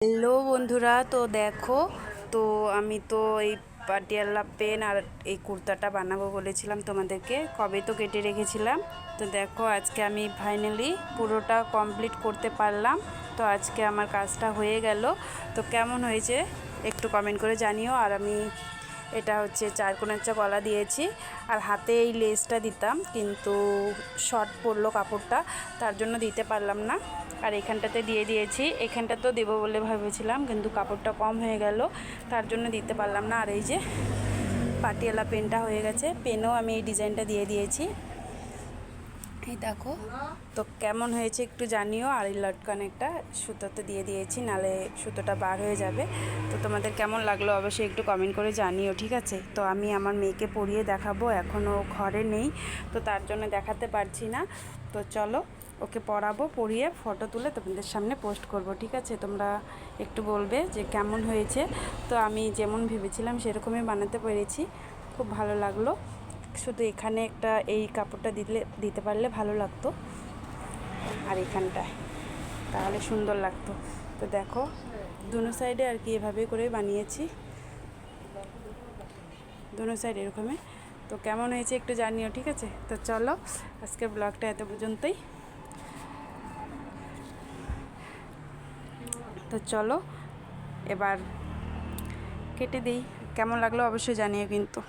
Hello বন্ধুরা, তো দেখো, তো আমি তো এই পাটিয়ালা পেন আর এই কুর্তাটা বানাবো বলেছিলাম তোমাদেরকে, কবে তো কেটে রেখেছিলাম। তো দেখো আজকে আমি ফাইনালি পুরোটা কমপ্লিট করতে পারলাম। তো আজকে আমার কাজটা হয়ে গেল। তো কেমন হয়েছে একটু কমেন্ট করে জানিও। আর আমি এটা হচ্ছে 4 কোণের গলা দিয়েছি, আর হাতে এই লেসটা দিতাম, কিন্তু শর্ট পড়লো কাপড়টা, তার জন্য দিতে পারলাম না। আর এখানটাতে দিয়ে দিয়েছি, এখানটাতেও দেবো বলে ভেবেছিলাম, কিন্তু কাপড়টা কম হয়ে গেল, তার জন্য দিতে পারলাম না। আর এই যে পাটিয়ালা পেনটা হয়ে গেছে, পেনও আমি এই ডিজাইনটা দিয়ে দিয়েছি, এই দেখো। তো কেমন হয়েছে একটু জানিও। আর এই লটকান একটা সুতোতে দিয়ে দিয়েছি, নালে সুতোটা বার হয়ে যাবে। তো তোমাদের কেমন লাগলো অবশ্যই একটু কমেন্ট করে জানিও, ঠিক আছে। তো আমি আমার মেয়েকে পরিয়ে দেখাবো, এখনও ঘরে নেই, তো তার জন্য দেখাতে পারছি না। তো চলো ওকে পরাবো, পরিয়ে ফটো তুলে তোমাদের সামনে পোস্ট করব, ঠিক আছে। তোমরা একটু বলবে যে কেমন হয়েছে। তো আমি যেমন ভেবেছিলাম সেরকমই বানাতে পেরেছি, খুব ভালো লাগলো। শুধু এখানে একটা এই কাপড়টা দিতে পারলে ভালো লাগতো, আর এখানটায় তাহলে সুন্দর লাগতো। তো দেখো দুনো সাইডে আর কি এভাবে করে বানিয়েছি, দুনো সাইড এরকমই। তো কেমন হয়েছে একটু জানিও, ঠিক আছে। তো চলো আজকে ব্লগটা এত পর্যন্তই। তো চলো এবার কেটে দিই, কেমন লাগলো অবশ্যই জানিও কিন্তু।